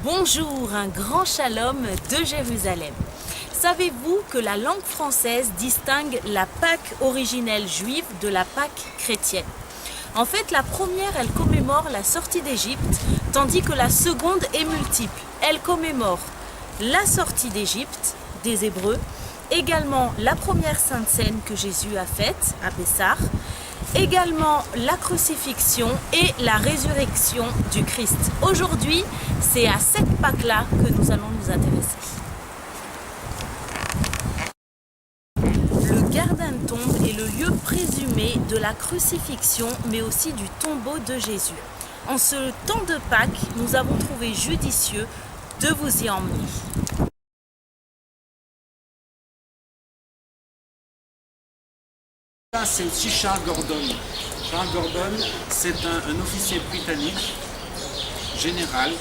Bonjour, un grand shalom de Jérusalem. Savez-vous que la langue française distingue la Pâque originelle juive de la Pâque chrétienne? En fait, la première, elle commémore la sortie d'Égypte, tandis que la seconde est multiple. Elle commémore la sortie d'Égypte des Hébreux, également la première sainte scène que Jésus a faite à Pessah, également la crucifixion et la résurrection du Christ. Aujourd'hui, c'est à cette Pâque-là que nous allons nous intéresser. Le Gardanne-Tombe est le lieu présumé de la crucifixion, mais aussi du tombeau de Jésus. En ce temps de Pâques, nous avons trouvé judicieux de vous y emmener. C'est aussi Charles Gordon. Charles Gordon, c'est un officier britannique, général,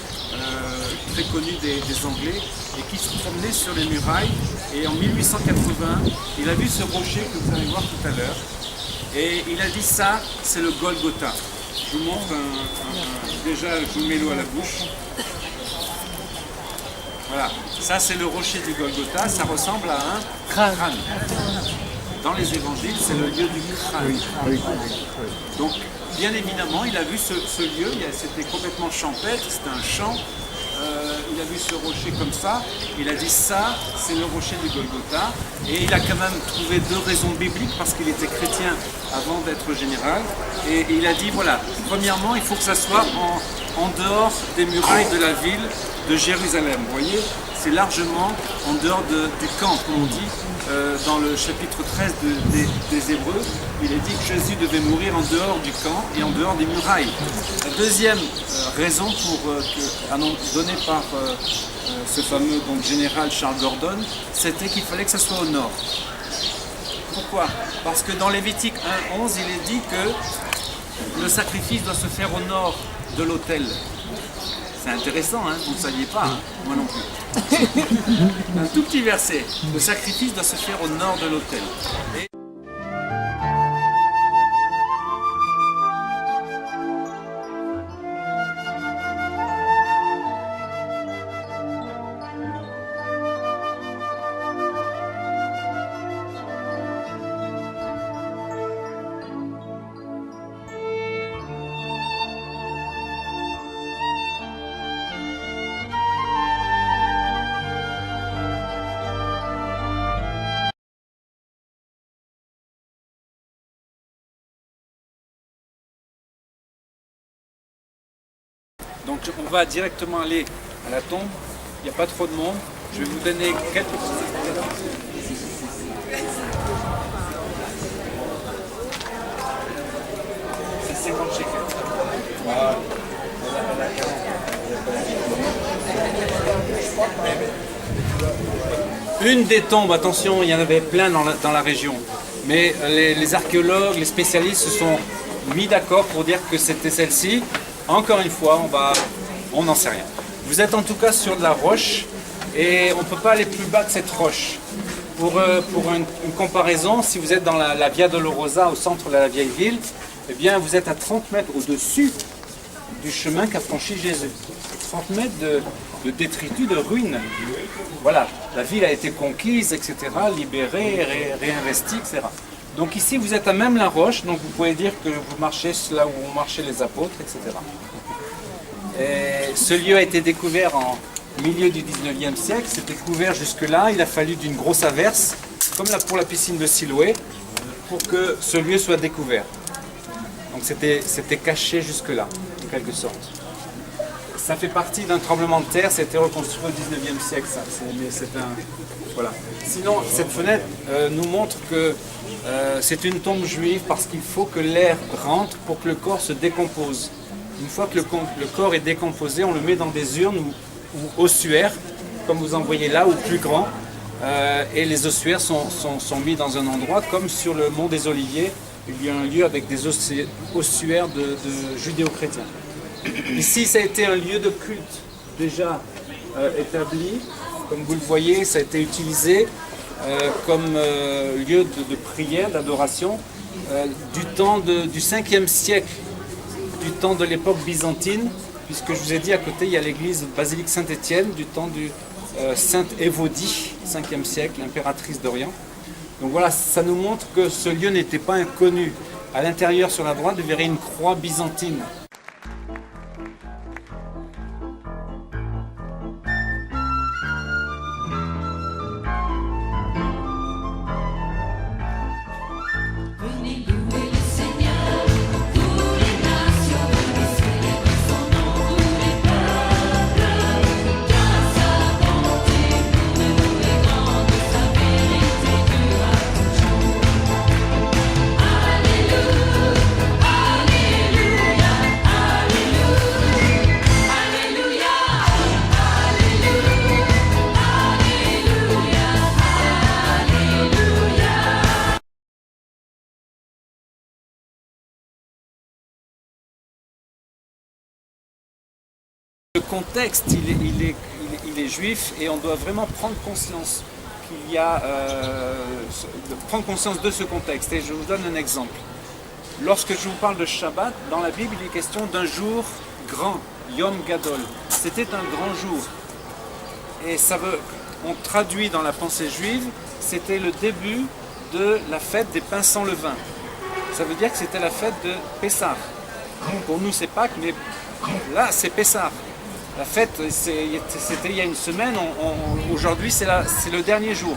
très connu des Anglais, et qui se promenait sur les murailles. Et en 1880, il a vu ce rocher que vous allez voir tout à l'heure. Et il a dit ça, c'est le Golgotha. Je vous montre déjà, je vous mets l'eau à la bouche. Voilà, ça c'est le rocher du Golgotha, ça ressemble à un crâne. Dans les évangiles, c'est le lieu du crâne. Donc, bien évidemment, il a vu ce lieu, c'était complètement champêtre, c'était un champ. Il a vu ce rocher comme ça, il a dit ça, c'est le rocher du Golgotha. Et il a quand même trouvé deux raisons bibliques, parce qu'il était chrétien avant d'être général. Et il a dit, voilà, premièrement, il faut que ça soit en dehors des murailles de la ville de Jérusalem. Vous voyez, c'est largement en dehors du camp, comme on dit. Dans le chapitre 13 des Hébreux, il est dit que Jésus devait mourir en dehors du camp et en dehors des murailles. La deuxième raison donnée par ce fameux général Charles Gordon, c'était qu'il fallait que ça soit au nord. Pourquoi? Parce que dans Lévitique 1:11, il est dit que le sacrifice doit se faire au nord de l'autel. C'est intéressant, hein, vous ne saviez pas, hein, moi non plus. Un tout petit verset, le sacrifice doit se faire au nord de l'autel. Donc on va directement aller à la tombe, il n'y a pas trop de monde. Je vais vous donner quelques petites explications. C'est 50 shekels. Voilà. Une des tombes, attention, il y en avait plein dans la région, mais les archéologues, les spécialistes se sont mis d'accord pour dire que c'était celle-ci. Encore une fois, on n'en sait rien. Vous êtes en tout cas sur de la roche et on ne peut pas aller plus bas que cette roche. Pour une comparaison, si vous êtes dans la Via Dolorosa, au centre de la vieille ville, eh bien vous êtes à 30 mètres au-dessus du chemin qu'a franchi Jésus. 30 mètres de détritus, de ruines. Voilà, la ville a été conquise, etc., libérée, réinvestie, etc. Donc ici, vous êtes à même la roche, donc vous pouvez dire que vous marchez là où ont marché les apôtres, etc. Et ce lieu a été découvert en milieu du 19e siècle, c'était couvert jusque-là, il a fallu d'une grosse averse, comme là pour la piscine de Siloé, pour que ce lieu soit découvert. Donc c'était caché jusque-là, en quelque sorte. Ça fait partie d'un tremblement de terre, ça a été reconstruit au 19e siècle, ça. Voilà. Sinon, cette fenêtre nous montre que c'est une tombe juive parce qu'il faut que l'air rentre pour que le corps se décompose. Une fois que le corps est décomposé, on le met dans des urnes ou ossuaires, comme vous en voyez là, ou plus grands. Et les ossuaires sont mis dans un endroit, comme sur le mont des Oliviers, il y a un lieu avec des ossuaires de judéo-chrétiens. Ici, ça a été un lieu de culte déjà établi. Comme vous le voyez, ça a été utilisé comme lieu de prière, d'adoration du temps du 5e siècle, du temps de l'époque byzantine, puisque je vous ai dit à côté, il y a l'église basilique Saint-Étienne du temps du Sainte Évodie, 5e siècle, impératrice d'Orient. Donc voilà, ça nous montre que ce lieu n'était pas inconnu. À l'intérieur, sur la droite, vous verrez une croix byzantine. Le contexte, il est juif et on doit vraiment prendre conscience qu'il y a, prendre conscience de ce contexte. Et je vous donne un exemple. Lorsque je vous parle de Shabbat, dans la Bible, il est question d'un jour grand, Yom Gadol. C'était un grand jour. Et on traduit dans la pensée juive, c'était le début de la fête des pains sans levain. Ça veut dire que c'était la fête de Pessah. Pour nous, c'est Pâques, mais là, c'est Pessah. La fête, c'était il y a une semaine, aujourd'hui c'est le dernier jour.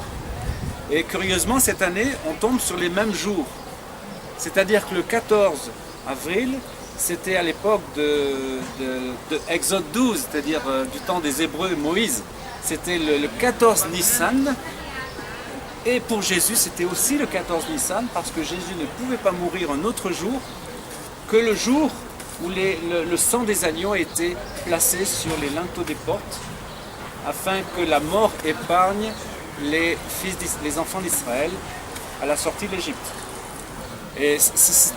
Et curieusement, cette année, on tombe sur les mêmes jours. C'est-à-dire que le 14 avril, c'était à l'époque de Exode 12, c'est-à-dire du temps des Hébreux, Moïse. C'était le 14 Nissan. Et pour Jésus, c'était aussi le 14 Nissan, parce que Jésus ne pouvait pas mourir un autre jour que le jour où le sang des agneaux était placé sur les linteaux des portes, afin que la mort épargne les enfants d'Israël à la sortie de l'Égypte. Et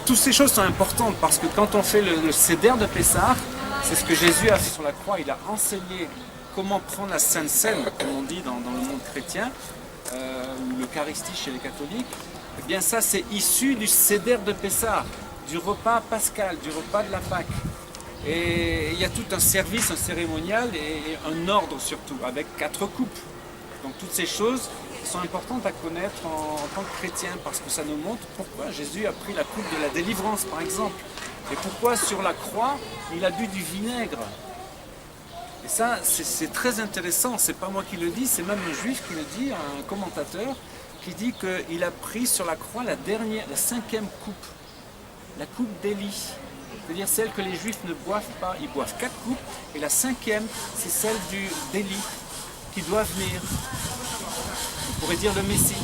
toutes ces choses sont importantes, parce que quand on fait le Seder de Pessah, c'est ce que Jésus a fait sur la croix. Il a enseigné comment prendre la Sainte Seine, comme on dit dans le monde chrétien, ou l'Eucharistie chez les catholiques. Eh bien ça, c'est issu du Seder de Pessah, du repas pascal, du repas de la Pâque. Et il y a tout un service, un cérémonial et un ordre surtout, avec 4 coupes. Donc toutes ces choses sont importantes à connaître en tant que chrétien, parce que ça nous montre pourquoi Jésus a pris la coupe de la délivrance, par exemple. Et pourquoi sur la croix, il a bu du vinaigre. Et ça, c'est très intéressant. C'est pas moi qui le dis, c'est même un juif qui le dit, un commentateur, qui dit qu'il a pris sur la croix la 5e coupe. La coupe d'Élie, c'est-à-dire celle que les Juifs ne boivent pas. Ils boivent 4 coupes, et la 5e, c'est celle d'Élie, qui doit venir. On pourrait dire le Messie.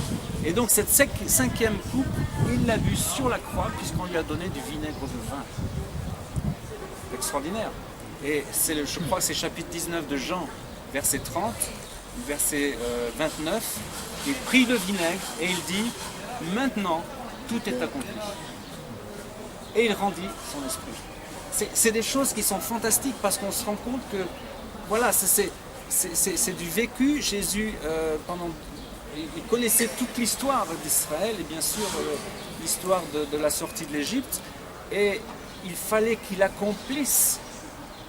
Et donc cette 5e coupe, il l'a bu sur la croix, puisqu'on lui a donné du vinaigre de vin. Extraordinaire. Et je crois que c'est chapitre 19 de Jean, verset 30, verset 29. Il prit le vinaigre et il dit, maintenant, tout est accompli. Et il rendit son esprit. C'est des choses qui sont fantastiques, parce qu'on se rend compte que voilà, c'est du vécu. Jésus, il connaissait toute l'histoire d'Israël et bien sûr l'histoire de la sortie de l'Égypte, et il fallait qu'il accomplisse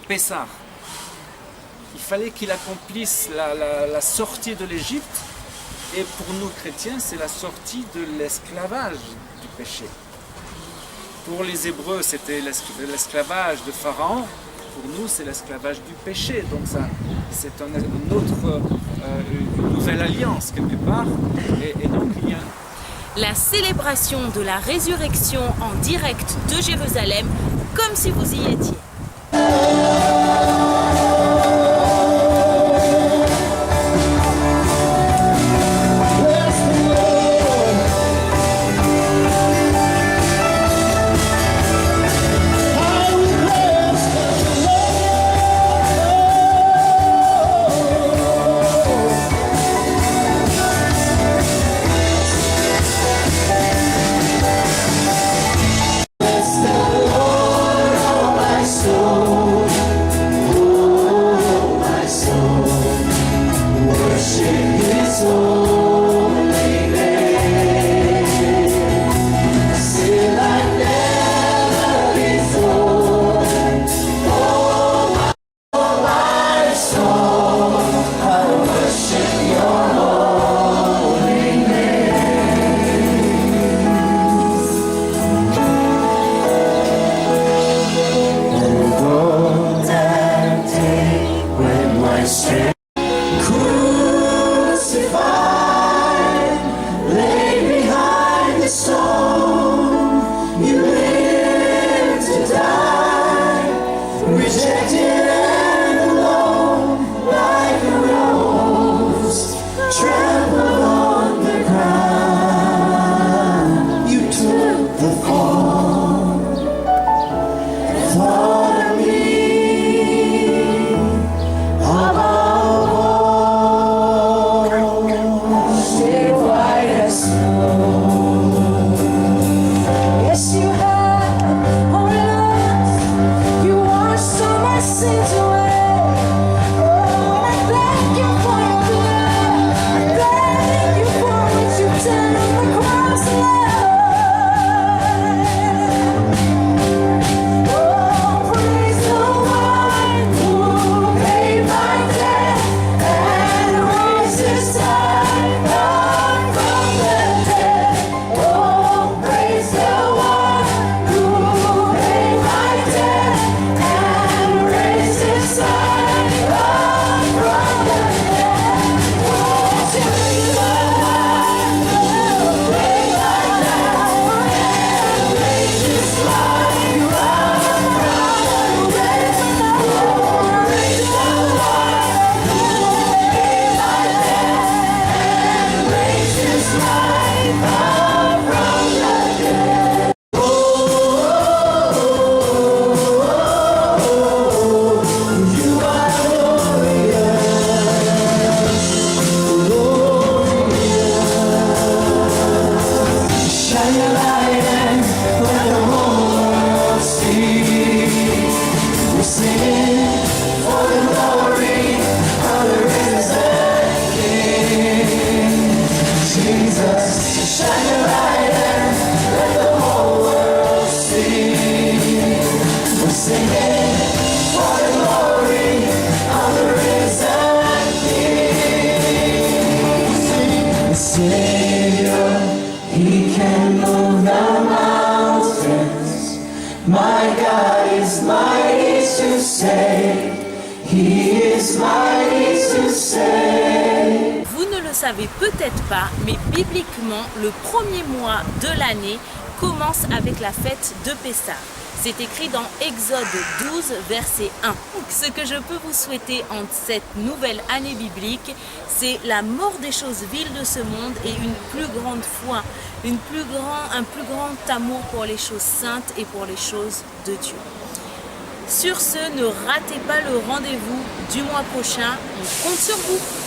Pessah. Il fallait qu'il accomplisse la sortie de l'Égypte, et pour nous chrétiens, c'est la sortie de l'esclavage du péché. Pour les Hébreux, c'était l'esclavage de Pharaon. Pour nous, c'est l'esclavage du péché. Donc ça, c'est une nouvelle alliance quelque part. Et donc il y a la célébration de la résurrection en direct de Jérusalem, comme si vous y étiez. Savior, He can move the mountains. My God is mighty to save. He is mighty to save. Vous ne le savez peut-être pas, mais bibliquement, le premier mois de l'année commence avec la fête de Pessah. C'est écrit dans Exode 12, verset 1. Donc, ce que je peux vous souhaiter en cette nouvelle année biblique, c'est la mort des choses viles de ce monde et une plus grande foi, un plus grand amour pour les choses saintes et pour les choses de Dieu. Sur ce, ne ratez pas le rendez-vous du mois prochain. On compte sur vous.